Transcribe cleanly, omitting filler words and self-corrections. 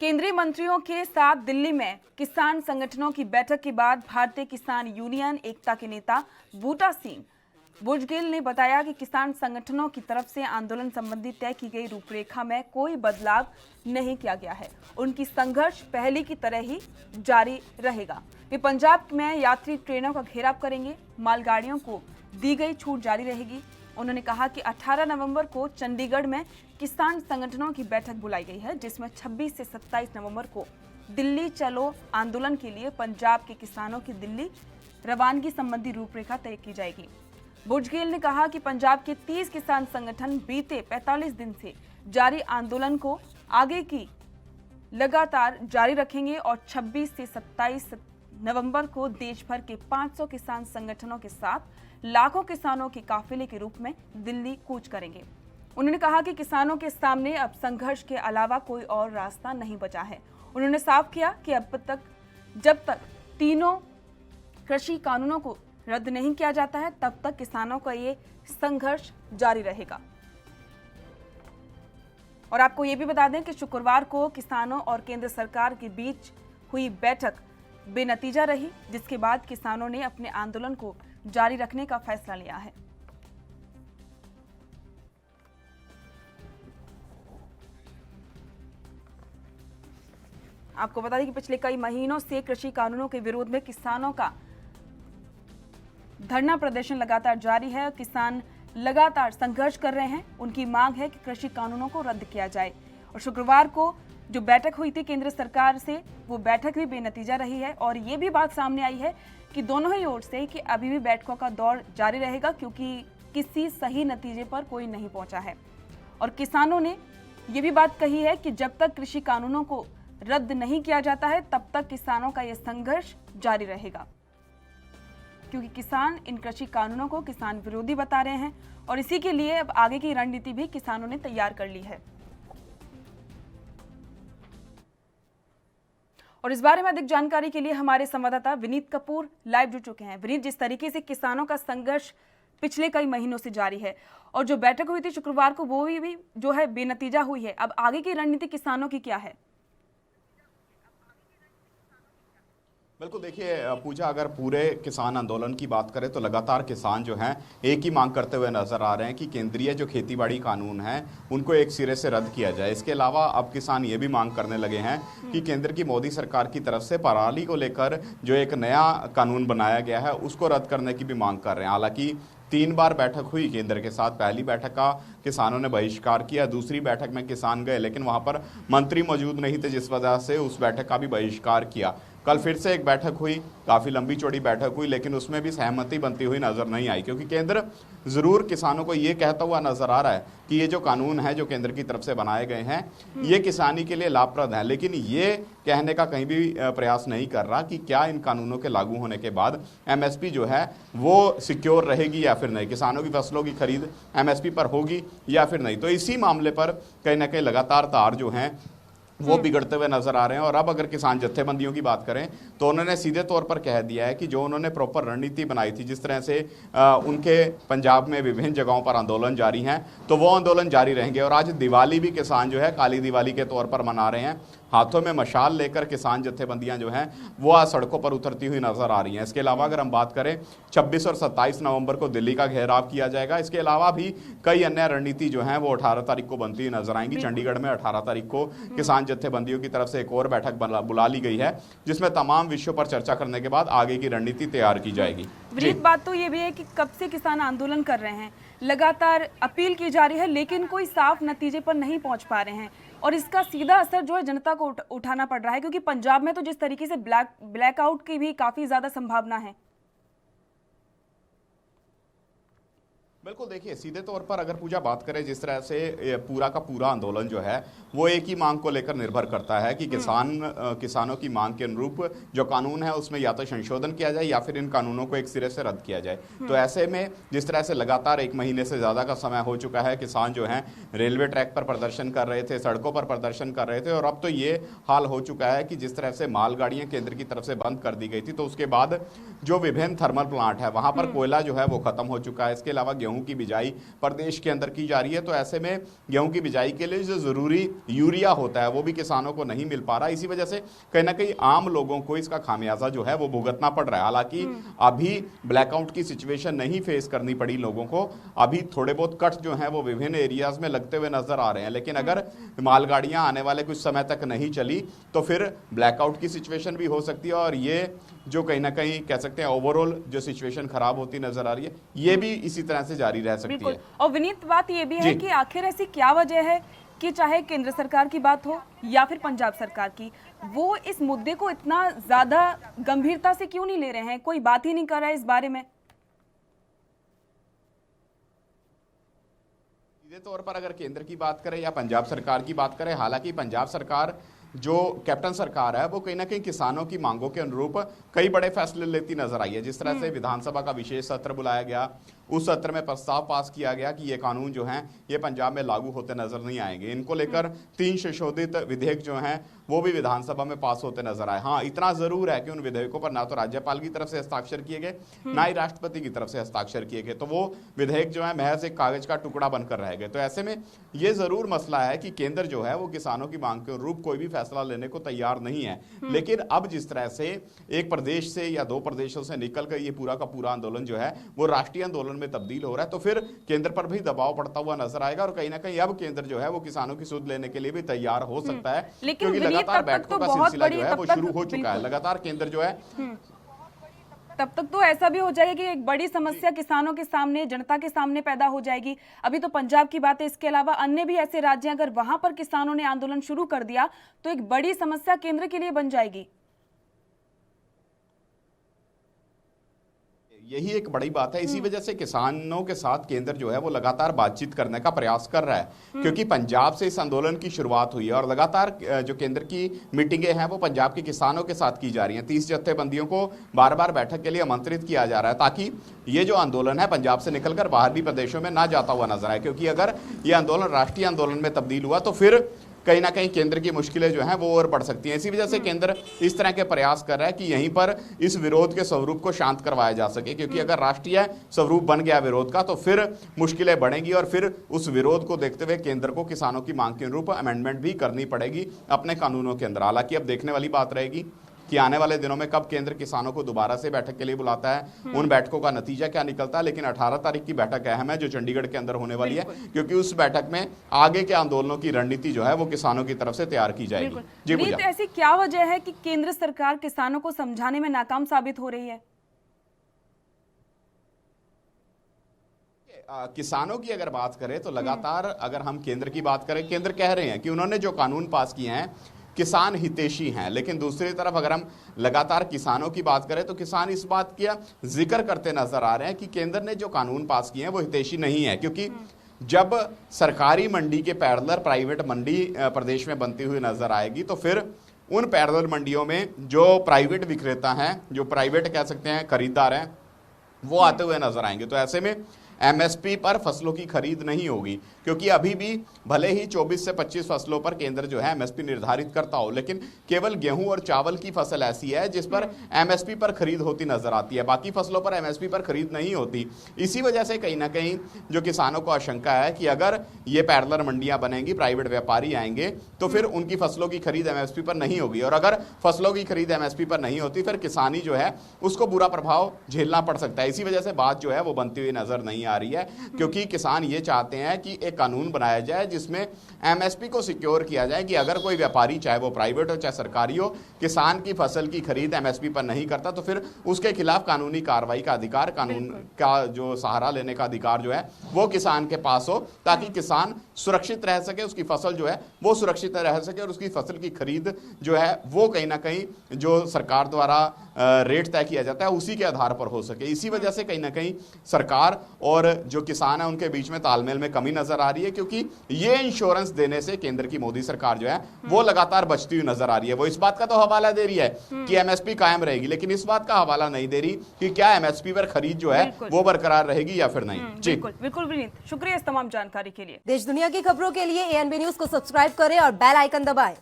केंद्रीय मंत्रियों के साथ दिल्ली में किसान संगठनों की बैठक के बाद भारतीय किसान यूनियन एकता के नेता बूटा सिंह भुजबल ने बताया कि किसान संगठनों की तरफ से आंदोलन संबंधी तय की गई रूपरेखा में कोई बदलाव नहीं किया गया है। उनकी संघर्ष पहले की तरह ही जारी रहेगा। वे पंजाब में यात्री ट्रेनों का घेराव करेंगे। मालगाड़ियों को दी गई छूट जारी रहेगी। उन्होंने कहा कि 18 नवंबर को चंडीगढ़ में किसान संगठनों की बैठक बुलाई गई है, जिसमें 26 से 27 नवंबर को दिल्ली चलो आंदोलन के लिए पंजाब के किसानों की दिल्ली रवानगी संबंधी रूपरेखा तय की जाएगी। भुजबल ने कहा कि पंजाब के 30 किसान संगठन बीते 45 दिन से जारी आंदोलन को आगे की लगातार जारी रखेंगे और 26 से 27 नवंबर को देश भर के 500 किसान संगठनों के साथ लाखों किसानों के काफिले के रूप में दिल्ली कूच करेंगे। उन्होंने कहा कि किसानों के सामने अब संघर्ष के अलावा कोई और रास्ता नहीं बचा है। उन्होंने साफ किया कि अब तक जब तक तीनों कृषि कानूनों को रद्द नहीं किया जाता है, तब तक किसानों का ये संघर्ष जारी रहेगा। और आपको ये भी बता दें कि शुक्रवार को किसानों और केंद्र सरकार के बीच हुई बैठक बेनतीजा रही, जिसके बाद किसानों ने अपने आंदोलन को जारी रखने का फैसला लिया है। आपको बता दें कि पिछले कई महीनों से कृषि कानूनों के विरोध में किसानों का धरना प्रदर्शन लगातार जारी है। किसान लगातार संघर्ष कर रहे हैं। उनकी मांग है कि कृषि कानूनों को रद्द किया जाए। और शुक्रवार को जो बैठक हुई थी केंद्र सरकार से, वो बैठक भी बेनतीजा रही है। और ये भी बात सामने आई है कि दोनों ही ओर से कि अभी भी बैठकों का दौर जारी रहेगा, क्योंकि किसी सही नतीजे पर कोई नहीं पहुंचा है। और किसानों ने ये भी बात कही है कि जब तक कृषि कानूनों को रद्द नहीं किया जाता है, तब तक किसानों का यह संघर्ष जारी रहेगा, क्योंकि किसान इन कृषि कानूनों को किसान विरोधी बता रहे हैं। और इसी के लिए अब आगे की रणनीति भी किसानों ने तैयार कर ली है। और इस बारे में अधिक जानकारी के लिए हमारे संवाददाता विनीत कपूर लाइव जुड़ चुके हैं। विनीत, जिस तरीके से किसानों का संघर्ष पिछले कई महीनों से जारी है और जो बैठक हुई थी शुक्रवार को, वो भी जो है बेनतीजा हुई है, अब आगे की रणनीति किसानों की क्या है? बिल्कुल, देखिए पूजा, अगर पूरे किसान आंदोलन की बात करें तो लगातार किसान जो हैं एक ही मांग करते हुए नजर आ रहे हैं कि केंद्रीय जो खेतीबाड़ी कानून हैं उनको एक सिरे से रद्द किया जाए। इसके अलावा अब किसान ये भी मांग करने लगे हैं कि केंद्र की मोदी सरकार की तरफ से पराली को लेकर जो एक नया कानून बनाया गया है उसको रद्द करने की भी मांग कर रहे हैं। हालांकि 3 बार बैठक हुई केंद्र के साथ। पहली बैठक का किसानों ने बहिष्कार किया, दूसरी बैठक में किसान गए लेकिन वहां पर मंत्री मौजूद नहीं थे, जिस वजह से उस बैठक का भी बहिष्कार किया। कल फिर से एक बैठक हुई, काफ़ी लंबी चौड़ी बैठक हुई, लेकिन उसमें भी सहमति बनती हुई नजर नहीं आई, क्योंकि केंद्र ज़रूर किसानों को ये कहता हुआ नजर आ रहा है कि ये जो कानून है जो केंद्र की तरफ से बनाए गए हैं ये किसानी के लिए लाभप्रद है, लेकिन ये कहने का कहीं भी प्रयास नहीं कर रहा कि क्या इन कानूनों के लागू होने के बाद एमएसपी जो है वो सिक्योर रहेगी या फिर नहीं, किसानों की फसलों की खरीद एमएसपी पर होगी या फिर नहीं। तो इसी मामले पर कहीं ना कहीं लगातार तार जो हैं वो बिगड़ते हुए नजर आ रहे हैं। और अब अगर किसान जत्थेबंदियों की बात करें तो उन्होंने सीधे तौर पर कह दिया है कि जो उन्होंने प्रॉपर रणनीति बनाई थी, जिस तरह से उनके पंजाब में विभिन्न जगहों पर आंदोलन जारी हैं, तो वो आंदोलन जारी रहेंगे। और आज दिवाली भी किसान जो है काली दिवाली के तौर पर मना रहे हैं। हाथों में मशाल लेकर किसान जत्थेबंदियां जो हैं वो आज सड़कों पर उतरती हुई नजर आ रही हैं। इसके अलावा अगर हम बात करें 26 और 27 नवंबर को दिल्ली का घेराव किया जाएगा। इसके अलावा भी कई अन्य रणनीति जो हैं वो 18 तारीख को बनती हुई नजर आएंगी। चंडीगढ़ में 18 तारीख को किसान जत्थेबंदियों की तरफ से एक और बैठक बुला ली गई है, जिसमें तमाम विषयों पर चर्चा करने के बाद आगे की रणनीति तैयार की जाएगी। एक बात तो ये भी है कि कब से किसान आंदोलन कर रहे हैं, लगातार अपील की जा रही है, लेकिन कोई साफ नतीजे पर नहीं पहुंच पा रहे हैं। और इसका सीधा असर जो है जनता को उठाना पड़ रहा है, क्योंकि पंजाब में तो जिस तरीके से ब्लैकआउट की भी काफी ज्यादा संभावना है। बिल्कुल, देखिए सीधे तौर पर अगर पूजा बात करें, जिस तरह से पूरा का पूरा आंदोलन जो है वो एक ही मांग को लेकर निर्भर करता है कि किसानों की मांग के अनुरूप जो कानून है उसमें या तो संशोधन किया जाए या फिर इन कानूनों को एक सिरे से रद्द किया जाए। तो ऐसे में जिस तरह से लगातार 1 महीने से ज़्यादा का समय हो चुका है, किसान जो हैं रेलवे ट्रैक पर प्रदर्शन कर रहे थे, सड़कों पर प्रदर्शन कर रहे थे, और अब तो ये हाल हो चुका है कि जिस तरह से मालगाड़ियाँ केंद्र की तरफ से बंद कर दी गई थी, तो उसके बाद जो विभिन्न थर्मल प्लांट है वहाँ पर कोयला जो है वो खत्म हो चुका है। इसके अलावा गेहूं गेहूं की बिजाई प्रदेश के अंदर की जा रही है। तो ऐसे में गेहूं की बिजाई के लिए जो जरूरी यूरिया होता है वो भी किसानों को नहीं मिल पा रहा। इसी वजह से कहीं ना कहीं आम लोगों को इसका खामियाजा जो है वो भुगतना पड़ रहा है। हालांकि अभी ब्लैकआउट की सिचुएशन नहीं फेस करनी पड़ी लोगों को, अभी थोड़े बहुत कट जो है वो विभिन्न एरियाज में लगते हुए नजर आ रहे हैं, लेकिन अगर मालगाड़ियां आने वाले कुछ समय तक नहीं चली तो फिर ब्लैकआउट की सिचुएशन भी हो सकती है और ये जो कहीं ना कहीं कह सकते हैं ओवरऑल जो सिचुएशन खराब होती नजर आ रही है ये भी इसी तरह से जारी रह सकती है। और विनीत, बात ये भी है कि आखिर ऐसी क्या वजह है कि चाहे केंद्र सरकार की बात हो या फिर पंजाब सरकार की, वो इस मुद्दे को इतना ज्यादा गंभीरता से क्यों नहीं ले रहे हैं, कोई बात ही नहीं कर रहा है इस बारे में? सीधे तौर पर अगर केंद्र की बात करें या पंजाब सरकार की बात करें, हालांकि पंजाब सरकार जो कैप्टन सरकार है वो कहीं ना कहीं किसानों की मांगों के अनुरूप कई बड़े फैसले लेती नजर आई है। जिस तरह से विधानसभा का विशेष सत्र बुलाया गया, उस सत्र में प्रस्ताव पास किया गया कि ये कानून जो हैं ये पंजाब में लागू होते नजर नहीं आएंगे। इनको लेकर 3 संशोधित विधेयक जो हैं वो भी विधानसभा में पास होते नजर आए। हाँ, इतना जरूर है कि उन विधेयकों पर ना तो राज्यपाल की तरफ से हस्ताक्षर किए गए ना ही राष्ट्रपति की तरफ से हस्ताक्षर किए गए, तो वो विधेयक जो है महज एक कागज का टुकड़ा बनकर रह गए। तो ऐसे में ये जरूर मसला है कि केंद्र जो है वो किसानों की मांग के अनुरूप कोई भी फैसला लेने को तैयार नहीं है। लेकिन अब जिस तरह से एक प्रदेश से या 2 प्रदेशों से निकलकर ये पूरा का पूरा आंदोलन जो है वो राष्ट्रीय आंदोलन में तब्दील हो रहा है, तो फिर केंद्र पर भी दबाव पड़ता हुआ नजर आएगा और कहीं ना कहीं अब केंद्र जो है वो किसानों की सुध लेने के लिए भी तैयार हो सकता है, क्योंकि लगातार बैठकों का सिलसिला जो है वो शुरू हो चुका है। लगातार केंद्र जो है तब तक तो ऐसा भी हो जाएगा कि एक बड़ी समस्या किसानों के सामने, जनता के सामने पैदा हो जाएगी। अभी तो पंजाब की बात है, इसके अलावा अन्य भी ऐसे राज्य, अगर वहां पर किसानों ने आंदोलन शुरू कर दिया तो एक बड़ी समस्या केंद्र के लिए बन जाएगी। यही एक बड़ी बात है। इसी वजह से किसानों के साथ केंद्र जो है वो लगातार बातचीत करने का प्रयास कर रहा है, क्योंकि पंजाब से इस आंदोलन की शुरुआत हुई है और लगातार जो केंद्र की मीटिंगें हैं वो पंजाब के किसानों के साथ की जा रही हैं। 30 जत्थेबंदियों को बार बार बैठक के लिए आमंत्रित किया जा रहा है ताकि ये जो आंदोलन है पंजाब से निकलकर बाहर भी प्रदेशों में ना जाता हुआ नजर आए, क्योंकि अगर ये आंदोलन राष्ट्रीय आंदोलन में तब्दील हुआ तो फिर कहीं ना कहीं केंद्र की मुश्किलें जो हैं वो और बढ़ सकती हैं। इसी वजह से केंद्र इस तरह के प्रयास कर रहा है कि यहीं पर इस विरोध के स्वरूप को शांत करवाया जा सके, क्योंकि अगर राष्ट्रीय स्वरूप बन गया विरोध का तो फिर मुश्किलें बढ़ेंगी और फिर उस विरोध को देखते हुए केंद्र को किसानों की मांग के अनुरूप अमेंडमेंट भी करनी पड़ेगी अपने कानूनों के अंदर। हालांकि अब देखने वाली बात रहेगी कि आने वाले दिनों में कब केंद्र किसानों को दोबारा से बैठक के लिए बुलाता है, उन बैठकों का नतीजा क्या निकलता है। लेकिन 18 तारीख की बैठक अहम है जो चंडीगढ़ के अंदर होने वाली है, क्योंकि उस बैठक में आगे के आंदोलनों की रणनीति जो है वो किसानों की तरफ से तैयार की जाएगी। जी पूजा, ऐसी क्या वजह है कि केंद्र सरकार किसानों को समझाने में नाकाम साबित हो रही है? किसानों की अगर बात करें तो लगातार अगर हम केंद्र की बात करें, केंद्र कह रहे हैं कि उन्होंने जो कानून पास किए हैं किसान हितैषी हैं, लेकिन दूसरी तरफ अगर हम लगातार किसानों की बात करें तो किसान इस बात का जिक्र करते नजर आ रहे हैं कि केंद्र ने जो कानून पास किए हैं वो हितैषी नहीं है, क्योंकि जब सरकारी मंडी के पैरेलल प्राइवेट मंडी प्रदेश में बनती हुई नजर आएगी तो फिर उन पैरेलल मंडियों में जो प्राइवेट विक्रेता हैं, जो प्राइवेट कह सकते हैं खरीदार हैं, वो आते हुए नजर आएंगे। तो ऐसे में एमएसपी पर फसलों की खरीद नहीं होगी, क्योंकि अभी भी भले ही 24 से 25 फसलों पर केंद्र जो है एमएसपी निर्धारित करता हो, लेकिन केवल गेहूं और चावल की फसल ऐसी है जिस पर एमएसपी पर खरीद होती नजर आती है, बाकी फसलों पर एमएसपी पर खरीद नहीं होती। इसी वजह से कहीं ना कहीं जो किसानों को आशंका है कि अगर ये पैरेलल मंडियां बनेंगी, प्राइवेट व्यापारी आएंगे तो फिर उनकी फसलों की खरीद एमएसपी पर नहीं होगी, और अगर फसलों की खरीद एमएसपी पर नहीं होती फिर किसानी जो है उसको बुरा प्रभाव झेलना पड़ सकता है। इसी वजह से बात जो है वो बनती हुई नजर नहीं आ रही है, क्योंकि किसान ये चाहते हैं कि एक कानून बनाया जाए जिसमें एमएसपी को सिक्योर किया जाए कि अगर कोई व्यापारी, चाहे वो प्राइवेट हो चाहे सरकारी हो, किसान की फसल की खरीद एमएसपी पर नहीं करता तो फिर उसके खिलाफ कानूनी कार्रवाई का अधिकार, कानून का जो सहारा लेने का अधिकार जो है वो किसान के पास हो, ताकि किसान सुरक्षित रह सके, उसकी फसल जो है वो सुरक्षित रह सके और उसकी फसल की खरीद जो है वो कहीं ना कहीं जो सरकार द्वारा रेट तय किया जाता है उसी के आधार पर हो सके। इसी वजह से कहीं ना कहीं सरकार और जो किसान है उनके बीच में तालमेल में कमी नजर आ रही है, क्योंकि ये इंश्योरेंस देने से केंद्र की मोदी सरकार जो है वो लगातार बचती हुई नजर आ रही है। वो इस बात का तो हवाला दे रही है कि एमएसपी कायम रहेगी, लेकिन इस बात का हवाला नहीं दे रही कि क्या एमएसपी पर खरीद जो है वो बरकरार रहेगी या फिर नहीं। जी बिल्कुल विनीत, शुक्रिया इस तमाम जानकारी के लिए। देश दुनिया की खबरों के लिए एएनबी न्यूज को सब्सक्राइब करें और बेल आइकन दबाएं।